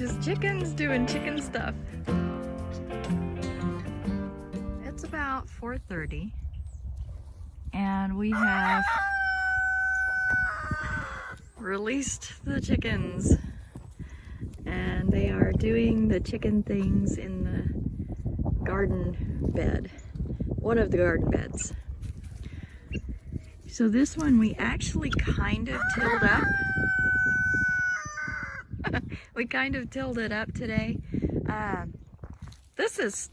just chickens doing chicken stuff. It's about 4:30 and we have released the chickens and they are doing the chicken things in the garden bed, one of the garden beds. So this one we actually kind of tilled up. We kind of tilled it up today. This is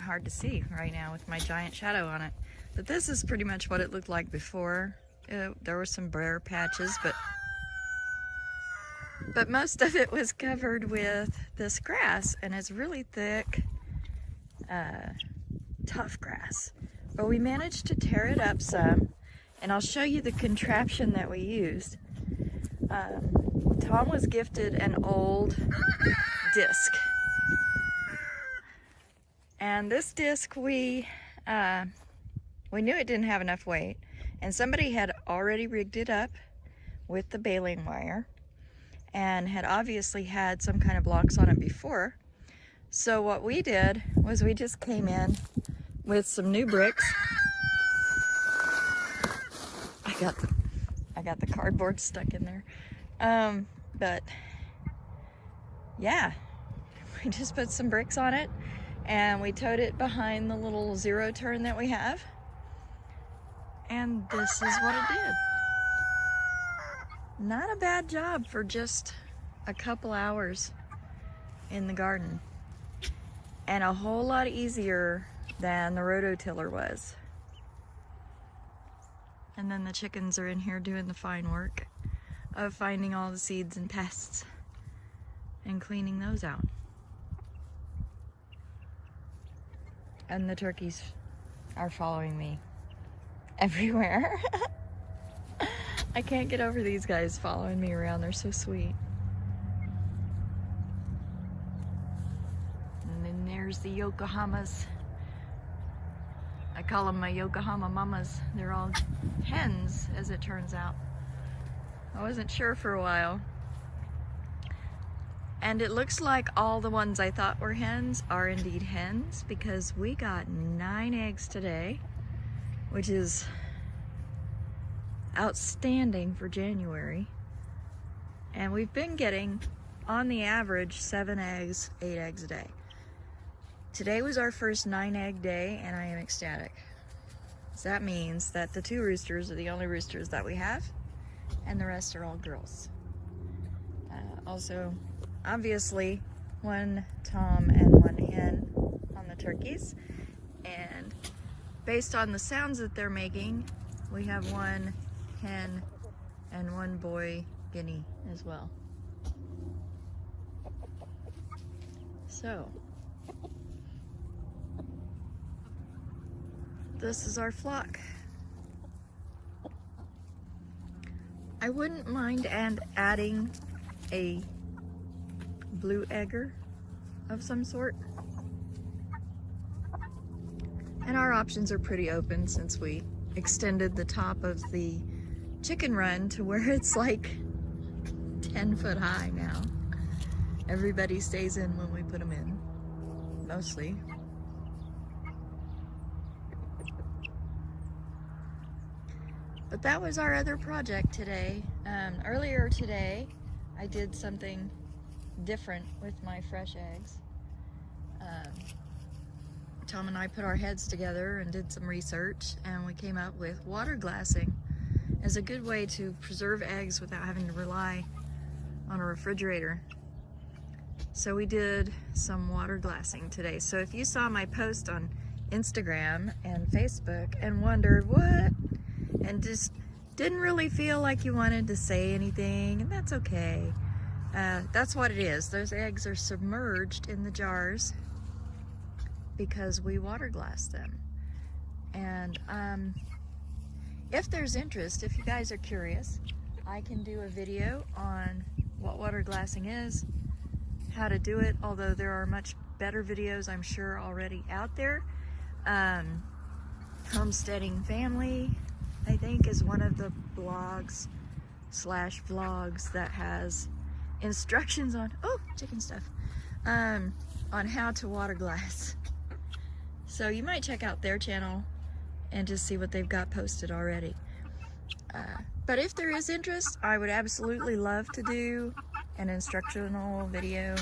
hard to see right now with my giant shadow on it, but this is pretty much what it looked like before. There were some bare patches, but most of it was covered with this grass, and it's really thick, tough grass. But we managed to tear it up some, and I'll show you the contraption that we used. Tom was gifted an old disc, and this disc we knew it didn't have enough weight, and somebody had already rigged it up with the baling wire and had obviously had some kind of blocks on it before. So what we did was we just came in with some new bricks. I got the cardboard stuck in there. But yeah, we just put some bricks on it and we towed it behind the little zero turn that we have. And this is what it did. Not a bad job for just a couple hours in the garden. And a whole lot easier than the rototiller was. And then the chickens are in here doing the fine work of finding all the seeds and pests and cleaning those out. And the turkeys are following me everywhere. I can't get over these guys following me around. They're so sweet. And then there's the Yokohamas. I call them my Yokohama mamas. They're all hens, as it turns out. I wasn't sure for a while. And it looks like all the ones I thought were hens are indeed hens, because we got 9 eggs today, which is outstanding for January. And we've been getting, on the average, 7 eggs, 8 eggs a day. Today was our first 9-egg day, and I am ecstatic. So that means that the 2 roosters are the only roosters that we have, and the rest are all girls. Also, obviously, 1 tom and 1 hen on the turkeys. And based on the sounds that they're making, we have 1 hen and 1 boy guinea as well. So, this is our flock. I wouldn't mind adding a blue egger of some sort. And our options are pretty open since we extended the top of the chicken run to where it's like 10 foot high now. Everybody stays in when we put them in, mostly. But that was our other project today. Earlier today, I did something different with my fresh eggs. Tom and I put our heads together and did some research, and we came up with water glassing as a good way to preserve eggs without having to rely on a refrigerator. So we did some water glassing today. So if you saw my post on Instagram and Facebook and wondered what, and just didn't really feel like you wanted to say anything, and that's okay. That's what it is. Those eggs are submerged in the jars because we water glass them. And if there's interest, if you guys are curious, I can do a video on what water glassing is, how to do it, although there are much better videos I'm sure already out there. Homesteading Family, I think, is one of the blogs/vlogs that has instructions on, oh, chicken stuff, on how to water glass. So you might check out their channel and just see what they've got posted already. But if there is interest, I would absolutely love to do an instructional video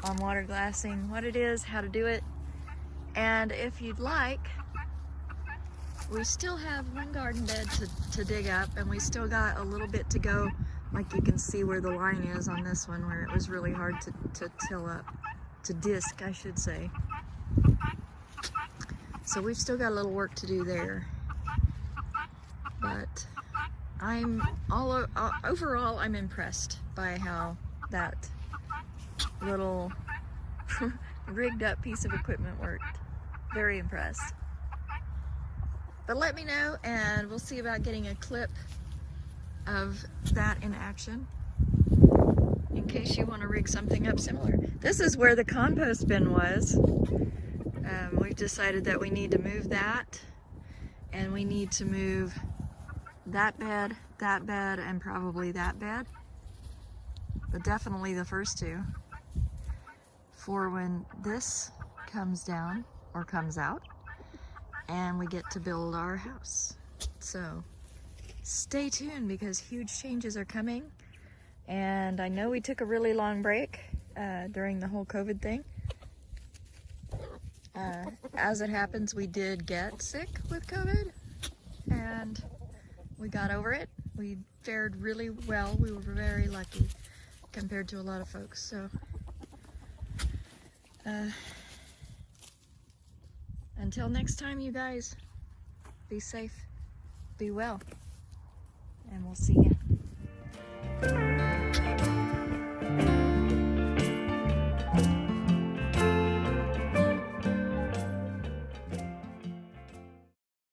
on water glassing, what it is, how to do it. And if you'd like, we still have one garden bed to dig up, and we still got a little bit to go. Like you can see where the line is on this one, where it was really hard to till up, to disc, I should say. So we've still got a little work to do there. But overall, I'm impressed by how that little rigged up piece of equipment worked. Very impressed. But let me know, and we'll see about getting a clip of that in action in case you want to rig something up similar. This is where the compost bin was. We've decided that we need to move that, and we need to move that bed, and probably that bed, but definitely the first two, for when this comes down or comes out and we get to build our house. So stay tuned, because huge changes are coming. And I know we took a really long break during the whole COVID thing. As it happens, we did get sick with COVID, and we got over it. We fared really well. We were very lucky compared to a lot of folks. So until next time, you guys, be safe, be well, and we'll see you.